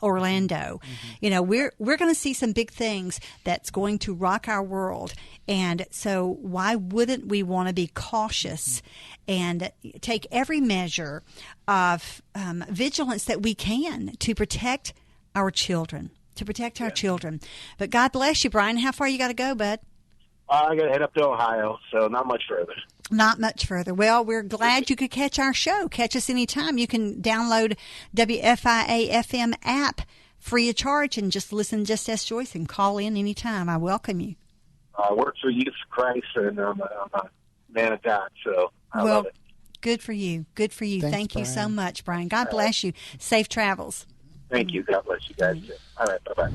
Orlando. We're going to see some big things that's going to rock our world. And so why wouldn't we want to be cautious and take every measure of vigilance that we can to protect our children, But God bless you, Brian. How far you got to go, bud? I got to head up to Ohio, so not much further. Not much further. Well, we're glad you could catch our show. Catch us anytime. You can download WFIA FM app free of charge and just listen just as Joyce and call in anytime. I welcome you. I work for Youth for Christ, and I'm a man of God, so I love it. Good for you. Good for you. Thanks, Thank you Brian. so much, Brian. God bless you. Safe travels. Thank you. God bless you guys. All right, bye-bye.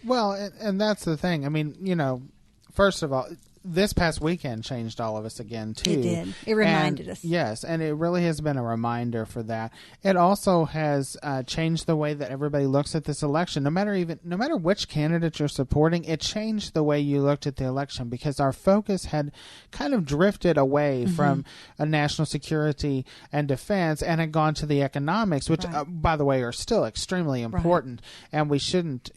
Well, and that's the thing. I mean, first of all, this past weekend changed all of us again, too. It did. It reminded us. Yes, and it really has been a reminder for that. It also has changed the way that everybody looks at this election. No matter which candidate you're supporting, it changed the way you looked at the election because our focus had kind of drifted away from national security and defense and had gone to the economics, which, by the way, are still extremely important, and we shouldn't,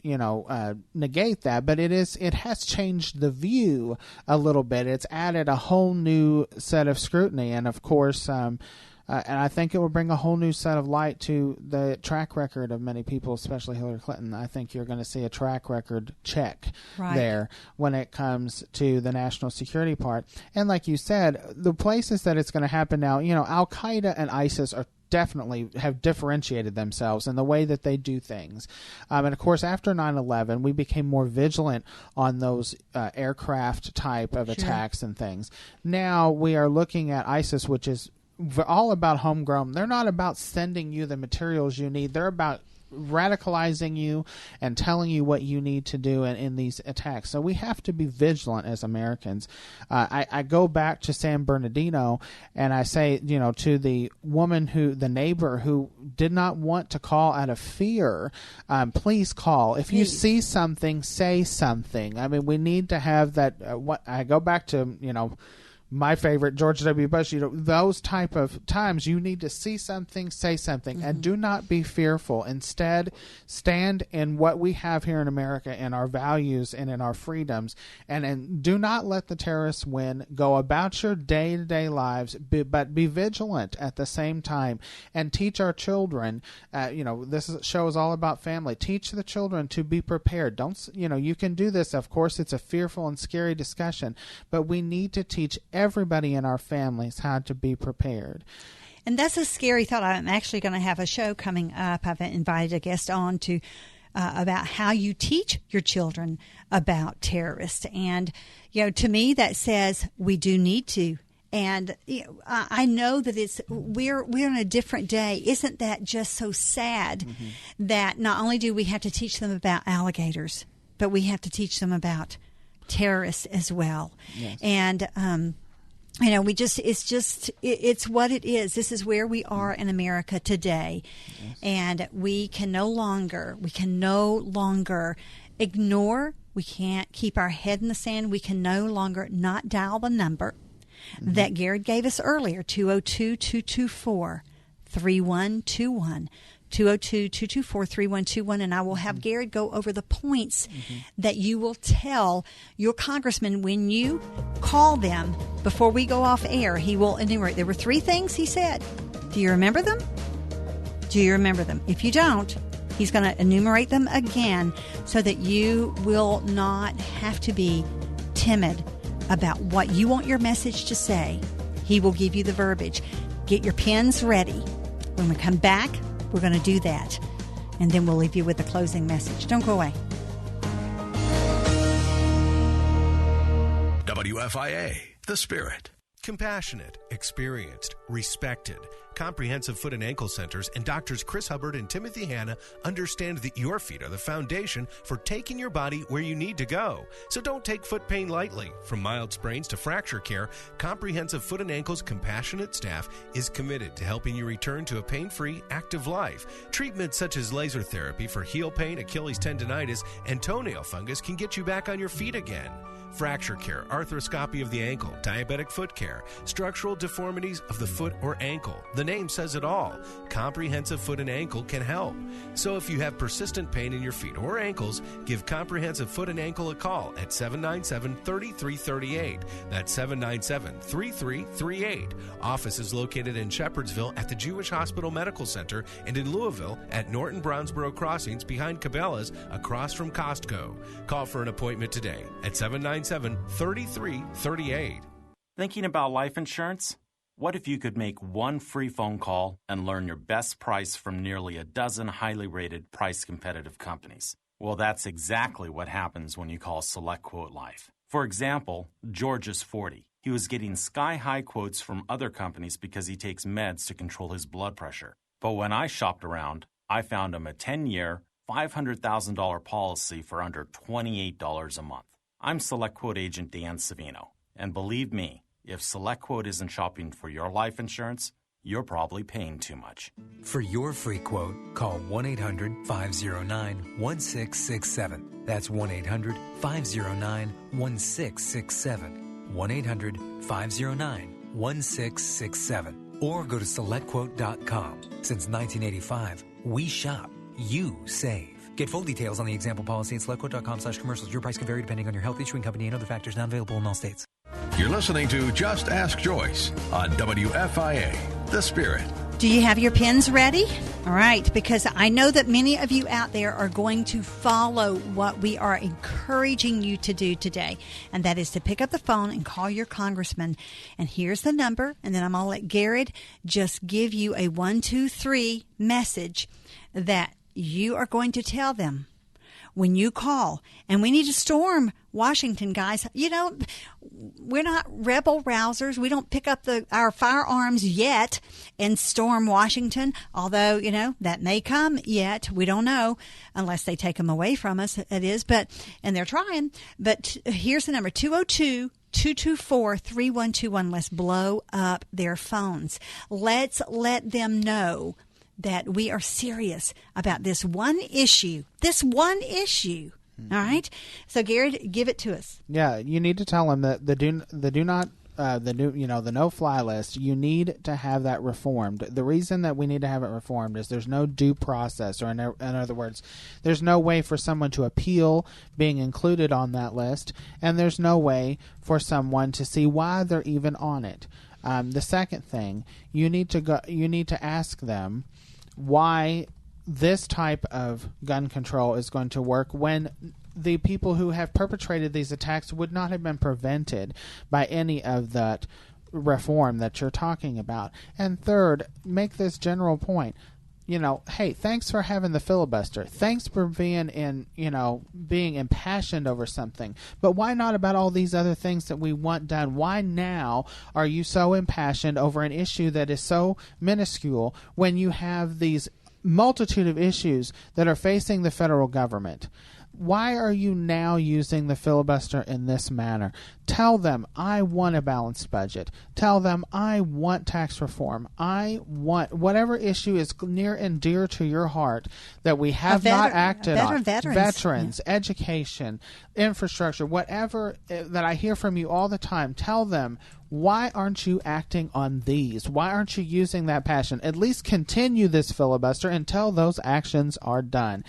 negate that. But it has changed the view a little bit. It's added a whole new set of scrutiny, and of course, and I think it will bring a whole new set of light to the track record of many people, especially Hillary Clinton. I think you're going to see a track record check there when it comes to the national security part. And like you said, the places that it's going to happen now, Al Qaeda and ISIS are definitely have differentiated themselves in the way that they do things. And of course, after 9/11, we became more vigilant on those aircraft type of attacks and things. Now we are looking at ISIS, which is all about homegrown. They're not about sending you the materials you need. They're about radicalizing you and telling you what you need to do in these attacks. So we have to be vigilant as Americans. I go back to San Bernardino and I say, to the woman the neighbor who did not want to call out of fear, please call. If you see something, say something. I mean, we need to have that. I go back to, my favorite, George W. Bush, those type of times you need to see something, say something, and do not be fearful. Instead, stand in what we have here in America, in our values and in our freedoms, and do not let the terrorists win. Go about your day-to-day lives, but be vigilant at the same time, and teach our children, this show is all about family. Teach the children to be prepared. You can do this. Of course, it's a fearful and scary discussion, but we need to teach everybody in our families how to be prepared. And that's a scary thought. I'm actually going to have a show coming up. I've invited a guest on to about how you teach your children about terrorists. And, to me, that says we do need to. And I know that we're on a different day. Isn't that just so sad that not only do we have to teach them about alligators, but we have to teach them about terrorists as well. Yes. And it's what it is. This is where we are in America today. Yes. And we can no longer ignore. We can't keep our head in the sand. We can no longer not dial the number that Garrett gave us earlier, 202-224-3121. 202-224-3121, and I will have Garrett go over the points that you will tell your congressman when you call them before we go off air. He will enumerate. There were 3 things he said. Do you remember them? If you don't, he's going to enumerate them again so that you will not have to be timid about what you want your message to say. He will give you the verbiage. Get your pens ready. When we come back, we're going to do that, and then we'll leave you with a closing message. Don't go away. WFIA, The Spirit. Compassionate, experienced, respected. Comprehensive Foot and Ankle Centers and Doctors Chris Hubbard and Timothy Hanna understand that your feet are the foundation for taking your body where you need to go. So don't take foot pain lightly. From mild sprains to fracture care, Comprehensive Foot and Ankle's compassionate staff is committed to helping you return to a pain-free, active life. Treatments such as laser therapy for heel pain, Achilles tendonitis, and toenail fungus can get you back on your feet again. Fracture care, arthroscopy of the ankle, diabetic foot care, structural deformities of the foot or ankle. The name says it all. Comprehensive Foot and Ankle can help. So if you have persistent pain in your feet or ankles, give Comprehensive Foot and Ankle a call at 797-3338. That's 797-3338. Office is located in Shepherdsville at the Jewish Hospital Medical Center and in Louisville at Norton Brownsboro Crossings behind Cabela's across from Costco. Call for an appointment today at 797-3338. Thinking about life insurance? What if you could make one free phone call and learn your best price from nearly a dozen highly rated, price-competitive companies? Well, that's exactly what happens when you call SelectQuote Life. For example, George is 40. He was getting sky-high quotes from other companies because he takes meds to control his blood pressure. But when I shopped around, I found him a 10-year, $500,000 policy for under $28 a month. I'm SelectQuote agent Dan Savino, and believe me, if SelectQuote isn't shopping for your life insurance, you're probably paying too much. For your free quote, call 1-800-509-1667. That's 1-800-509-1667. 1-800-509-1667. Or go to SelectQuote.com. Since 1985, we shop, you save. Get full details on the example policy at SelectQuote.com/commercials. Your price can vary depending on your health, issuing company, and other factors not available in all states. You're listening to Just Ask Joyce on WFIA, The Spirit. Do you have your pens ready? All right, because I know that many of you out there are going to follow what we are encouraging you to do today, and that is to pick up the phone and call your congressman. And here's the number, and then I'm going to let Garrett just give you a 1, 2, 3 message that you are going to tell them when you call. And we need to storm Washington, guys. You know, we're not rebel rousers. We don't pick up our firearms yet and storm Washington, although, you know, that may come yet. We don't know unless they take them away from us, it is. And they're trying. But here's the number, 202-224-3121. Let's blow up their phones. Let's let them know that we are serious about this one issue. Mm-hmm. All right. So, Garrett, give it to us. Yeah, you need to tell them that the no-fly list. You need to have that reformed. The reason that we need to have it reformed is there's no due process, or in other words, there's no way for someone to appeal being included on that list, and there's no way for someone to see why they're even on it. The second thing, you need to ask them why this type of gun control is going to work when the people who have perpetrated these attacks would not have been prevented by any of that reform that you're talking about. And third, make this general point. You know, hey, thanks for having the filibuster. Thanks for being impassioned over something. But why not about all these other things that we want done? Why now are you so impassioned over an issue that is so minuscule when you have these multitude of issues that are facing the federal government? Why are you now using the filibuster in this manner? Tell them, I want a balanced budget. Tell them, I want tax reform. I want whatever issue is near and dear to your heart that we have not acted on. Veterans, yeah. Education, infrastructure, whatever that I hear from you all the time. Tell them, why aren't you acting on these? Why aren't you using that passion? At least continue this filibuster until those actions are done.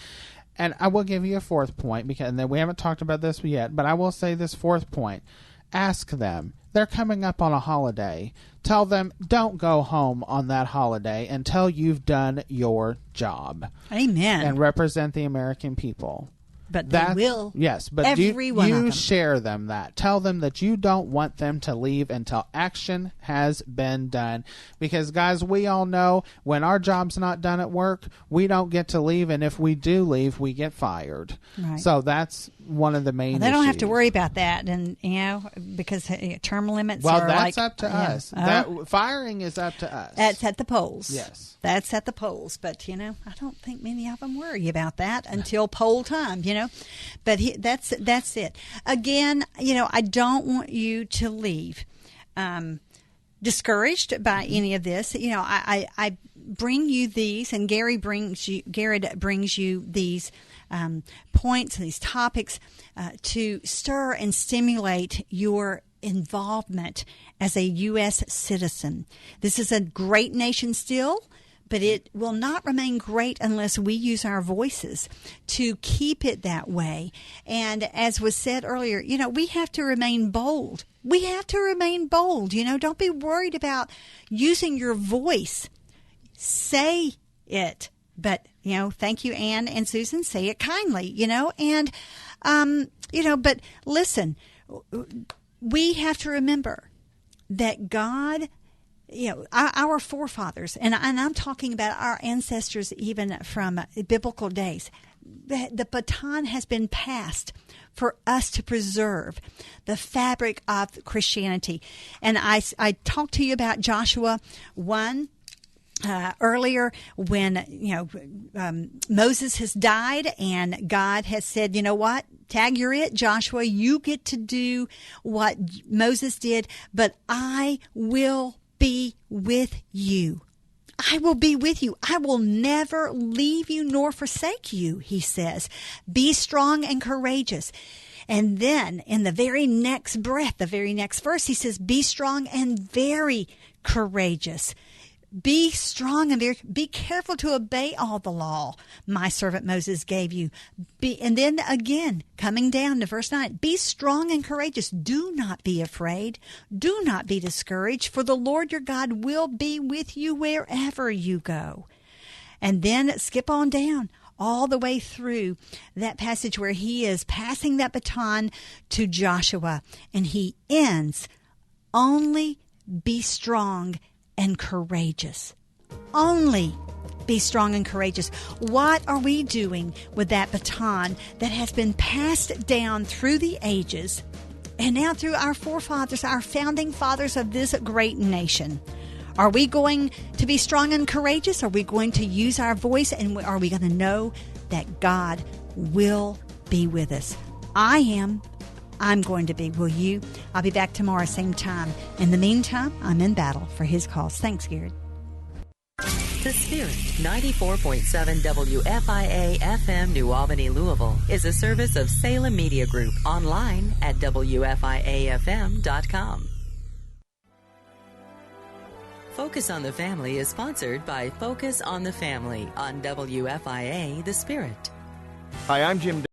And I will give you a fourth point, because we haven't talked about this yet, but I will say this fourth point. Ask them. They're coming up on a holiday. Tell them, don't go home on that holiday until you've done your job. Amen. And represent the American people. But they will. Yes, but you share them that. Tell them that you don't want them to leave until action has been done. Because, guys, we all know when our job's not done at work, we don't get to leave. And if we do leave, we get fired. Right. So that's one of the main issues. They don't have to worry about that, and because term limits are that's up to us. Firing is up to us. That's at the polls. Yes. That's at the polls. But, I don't think many of them worry about that until poll time, But that's it. Again, I don't want you to leave discouraged by any of this. I bring you these, and Garrett brings you these points, these topics to stir and stimulate your involvement as a U.S. citizen. This is a great nation still, but it will not remain great unless we use our voices to keep it that way. And as was said earlier, we have to remain bold. We have to remain bold. Don't be worried about using your voice. Say it. But, thank you, Ann and Susan. Say it kindly, and, but listen, we have to remember that God, our forefathers, and I'm talking about our ancestors even from biblical days, the baton has been passed for us to preserve the fabric of Christianity. And I talked to you about Joshua 1 earlier when, Moses has died and God has said, you know what? Tag, you're it, Joshua. You get to do what Moses did, but I will be with you. I will be with you. I will never leave you nor forsake you, he says. Be strong and courageous. And then in the very next breath, the very next verse, he says, be strong and very courageous. Be strong and be careful to obey all the law my servant Moses gave you. And then again, coming down to verse 9, be strong and courageous. Do not be afraid. Do not be discouraged, for the Lord your God will be with you wherever you go. And then skip on down all the way through that passage where he is passing that baton to Joshua. And he ends, only be strong and courageous. Only be strong and courageous. What are we doing with that baton that has been passed down through the ages and now through our forefathers, our founding fathers of this great nation? Are we going to be strong and courageous? Are we going to use our voice? And are we going to know that God will be with us? I am. I'm going to be. Will you? I'll be back tomorrow, same time. In the meantime, I'm in battle for his cause. Thanks, Garrett. The Spirit, 94.7 WFIA FM New Albany, Louisville, is a service of Salem Media Group, online at WFIAFM.com. Focus on the Family is sponsored by Focus on the Family on WFIA The Spirit. Hi, I'm Jim